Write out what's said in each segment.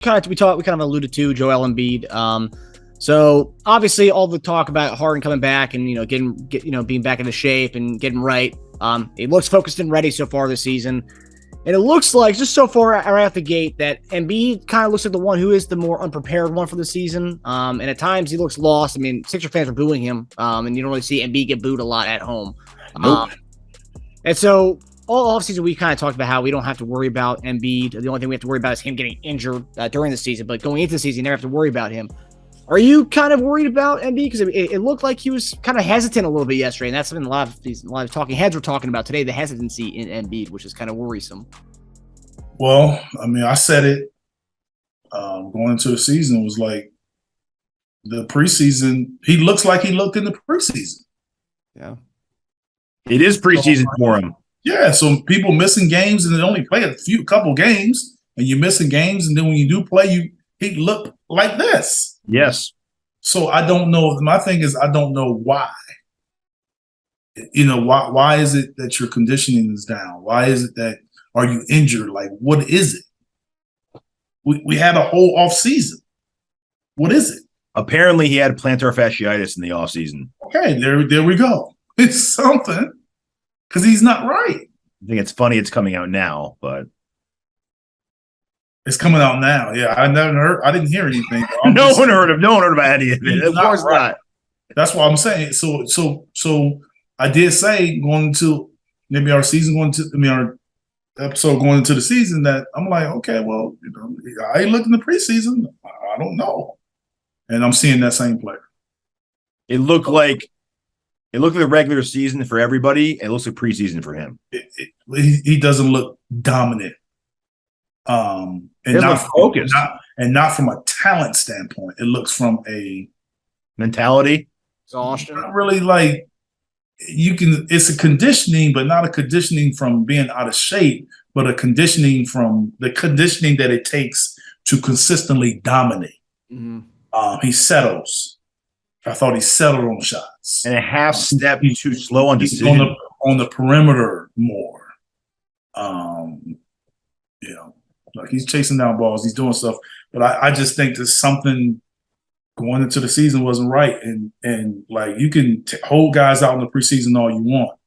we kind of alluded to Joel Embiid. So obviously all the talk about Harden coming back and being back into shape and getting right. He looks focused and ready so far this season. And it looks like, just so far right out the gate, that Embiid kind of looks like the one who is the more unprepared one for the season. And at times he looks lost. I mean, Sixer fans are booing him, and you don't really see Embiid get booed a lot at home. Nope. And so all offseason we kind of talked about how we don't have to worry about Embiid. The only thing we have to worry about is him getting injured during the season. But going into the season, you never have to worry about him. Are you kind of worried about Embiid? Because it looked like he was kind of hesitant a little bit yesterday, and that's something a lot of talking heads were talking about today, the hesitancy in Embiid, which is kind of worrisome. Well, I mean, I said it going into the season. It was like the preseason, he looks like he looked in the preseason. Yeah. It is preseason for him. Yeah, so people missing games and they only play a couple games, and you're missing games, and then when you do play, he looked like this. Yes. So I don't know. My thing is, I don't know why. Why is it that your conditioning is down? Why is it that, are you injured? Like, what is it? We had a whole off season. What is it? Apparently he had plantar fasciitis in the off season. Okay, there we go. It's something, because he's not right. I think it's funny it's coming out now, but it's coming out now. Yeah, I didn't hear anything. No one heard about any of it. Of course not. That's what I'm saying. So I did say going into maybe our episode going into the season that I'm like, okay, well, I ain't looking the preseason. I don't know. And I'm seeing that same player. It looked like the regular season for everybody. It looks like preseason for him. He doesn't look dominant. And not focused. Not from a talent standpoint. It looks from a mentality. Exhaustion. Not really like it's a conditioning, but not a conditioning from being out of shape, but a conditioning from the conditioning that it takes to consistently dominate. Mm-hmm. He settles. I thought he settled on shots. And a half step too slow on decision. On the perimeter more. Like he's chasing down balls, he's doing stuff. But I just think there's something going into the season wasn't right. And like you can hold guys out in the preseason all you want.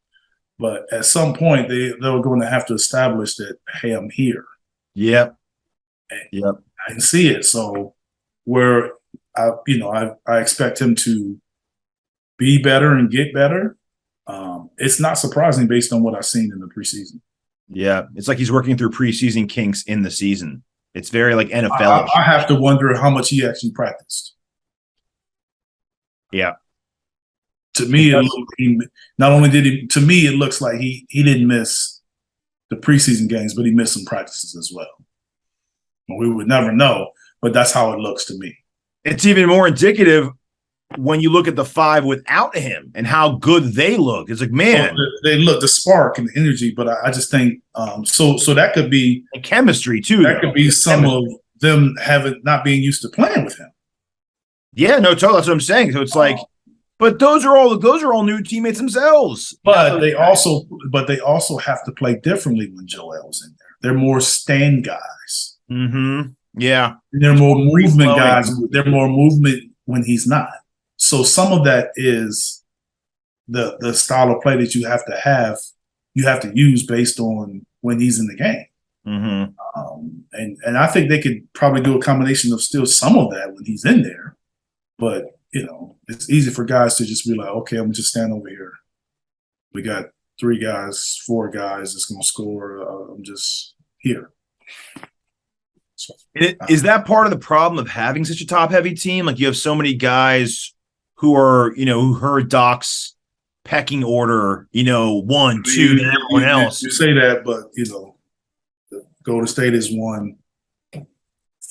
But at some point, they're going to have to establish that, hey, I'm here. Yep. Yep. I can see it. So where I expect him to be better and get better. It's not surprising based on what I've seen in the preseason. Yeah, it's like he's working through preseason kinks in the season. It's very like NFL. I have to wonder how much he actually practiced. Yeah. To me, to me, it looks like he didn't miss the preseason games, but he missed some practices as well. We would never know, but that's how it looks to me. It's even more indicative when you look at the five without him and how good they look. It's like, man, they look the spark and the energy, but I just think so that could be and chemistry too. That could be some of them not being used to playing with him. Yeah, no, totally. That's what I'm saying. So it's like, but those are all new teammates themselves. But they also have to play differently when Joel's in there. They're more stand guys. Mm-hmm. Yeah, they're more movement guys. They're more movement when he's not. So some of that is the style of play that you have to use based on when he's in the game. Mm-hmm. And I think they could probably do a combination of still some of that when he's in there. But, it's easy for guys to just be like, okay, I'm just stand over here. We got 3 guys, 4 guys that's going to score. I'm just here. So, is that part of the problem of having such a top-heavy team? Like you have so many guys who are, who heard Doc's pecking order, 1, 2, than everyone else. You say that, but, Golden State has won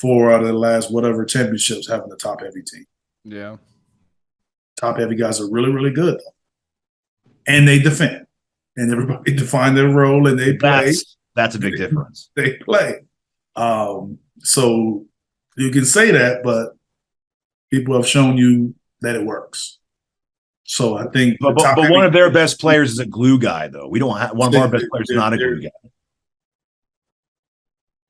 4 out of the last whatever championships having a top-heavy team. Yeah. Top-heavy guys are really, really good, though. And they defend. And everybody define their role, and they play. That's a big difference. They play. So you can say that, but people have shown you that it works. So I think, but one of their best players is a glue guy, though. We don't have one of our best players is not a glue guy.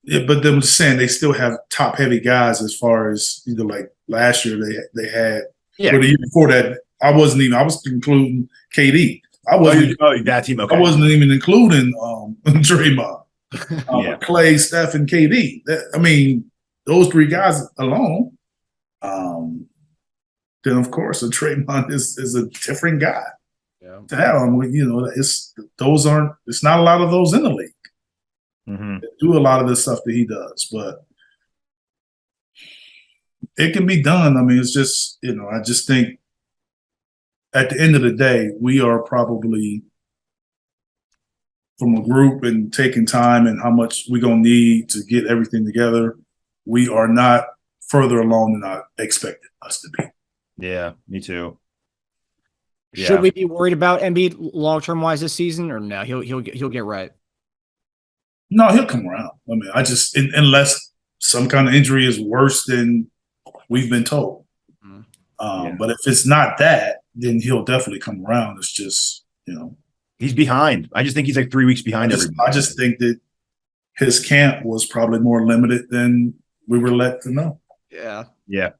Yeah, but them saying they still have top heavy guys as far as either like last year they had or the year before that. I was including KD. That team. Okay. I wasn't even including Draymond, Clay, Steph, and KD. I mean, those three guys alone. Then of course a Draymond is a different guy. Yeah. To have him, it's not a lot of those in the league. Mm-hmm. Do a lot of the stuff that he does, but it can be done. I mean, it's just, I just think at the end of the day, we are probably from a group and taking time and how much we're going to need to get everything together. We are not further along than I expected us to be. Yeah, me too. Yeah. Should we be worried about Embiid long-term wise this season, or no? He'll get right. No, he'll come around. I mean, unless some kind of injury is worse than we've been told. But if it's not that, then he'll definitely come around. It's just, he's behind. I just think he's like 3 weeks behind everybody. I just think that his camp was probably more limited than we were led to know. Yeah. Yeah.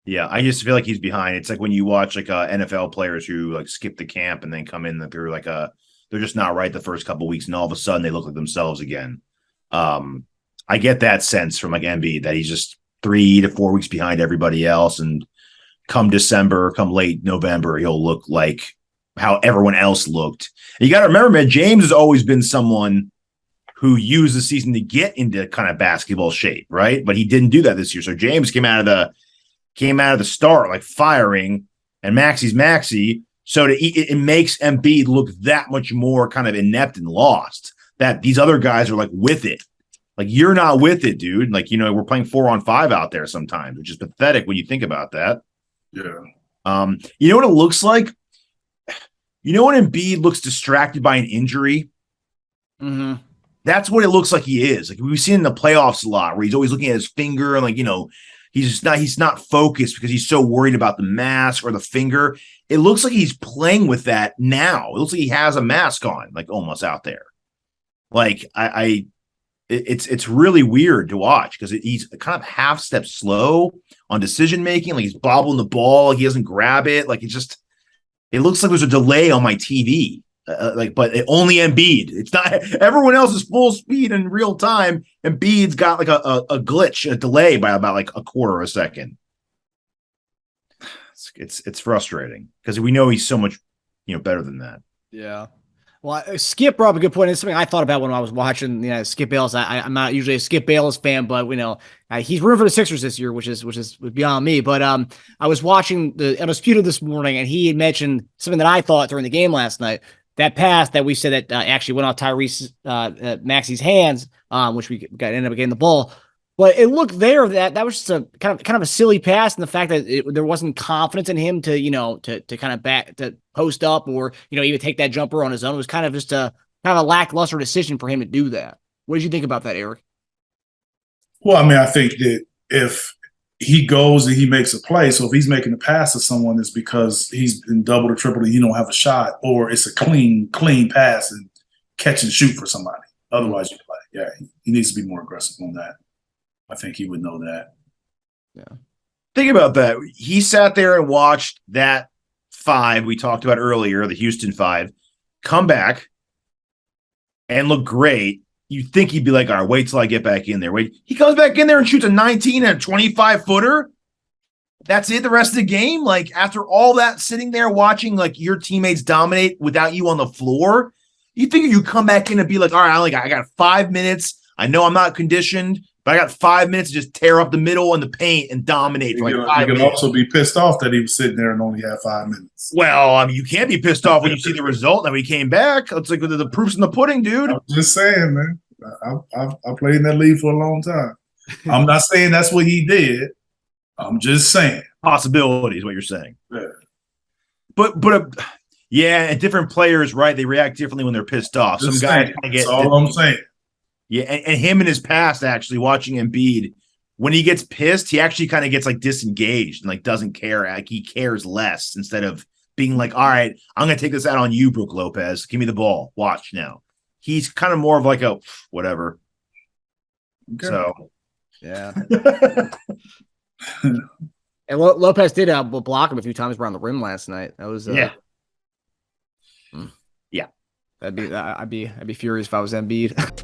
Yeah. I just feel like he's behind. It's like when you watch like NFL players who like skip the camp and then come in through like they're just not right the first couple of weeks, and all of a sudden they look like themselves again. I get that sense from like Embiid that he's just 3 to 4 weeks behind everybody else, and come December, come late November, he'll look like how everyone else looked. And you got to remember, man, James has always been someone who used the season to get into kind of basketball shape, right? But he didn't do that this year. So James came out of the start like firing, and Maxey's Maxey. So it makes Embiid look that much more kind of inept and lost, that these other guys are like with it. Like, you're not with it, dude. Like, we're playing 4-on-5 out there sometimes, which is pathetic when you think about that. Yeah. You know what it looks like? You know when Embiid looks distracted by an injury? Mm-hmm. That's what it looks like he is. Like, we've seen in the playoffs a lot, where he's always looking at his finger and he's not focused because he's so worried about the mask or the finger. It looks like he's playing with that now. It looks like he has a mask on, like almost out there. Like it's really weird to watch because he's kind of half step slow on decision making. Like, he's bobbling the ball, like he doesn't grab it. Like, it looks like there's a delay on my TV. But only Embiid. It's not everyone else is full speed in real time. Embiid's got like a glitch, a delay by about like a quarter of a second. It's frustrating because we know he's so much better than that. Yeah. Well, Skip brought up a good point. It's something I thought about when I was watching Skip Bayless. I'm not usually a Skip Bayless fan, but he's rooting for the Sixers this year, which is beyond me. But I was watching the Undisputed this morning, and he had mentioned something that I thought during the game last night. That pass that we said that actually went off Tyrese Maxey's hands, which we ended up getting the ball. But it looked there that was just a kind of a silly pass, and the fact that there wasn't confidence in him to kind of back to post up or even take that jumper on his own. It was kind of just a lackluster decision for him to do that. What did you think about that, Eric? Well, I mean, I think that if he goes and he makes a play, so if he's making a pass to someone, it's because he's been double or triple and he don't have a shot, or it's a clean pass and catch and shoot for somebody. Otherwise, you play. Yeah, he needs to be more aggressive on that. I think he would know that. Yeah. Think about that. He sat there and watched that 5 we talked about earlier, the Houston 5, come back and look great. You think he'd be like, all right, wait till I get back in there. Wait. He comes back in there and shoots a 19 and a 25-footer. That's it the rest of the game? Like, after all that, sitting there watching like your teammates dominate without you on the floor, you think you come back in and be like, all right, I got 5 minutes. I know I'm not conditioned, but I got 5 minutes to just tear up the middle and the paint and dominate for like 5 minutes. You can also be pissed off that he was sitting there and only had 5 minutes. Well, I mean, you can't be pissed off when you see the result and when he came back. It's like the proof's in the pudding, dude. I'm just saying, man. I played in that league for a long time. I'm not saying that's what he did. I'm just saying. Possibility is what you're saying. Yeah. But and different players, right? They react differently when they're pissed off. Just Some guys saying. kind of get. That's all I'm saying. Yeah, and him in his past, actually, watching Embiid, when he gets pissed, he actually kind of gets like disengaged and like doesn't care. Like, he cares less instead of being like, all right, I'm going to take this out on you, Brook Lopez. Give me the ball. Watch now. He's kind of more of like a whatever. Okay. So yeah. And Lopez did block him a few times around the rim last night. That was yeah. I'd be furious if I was Embiid.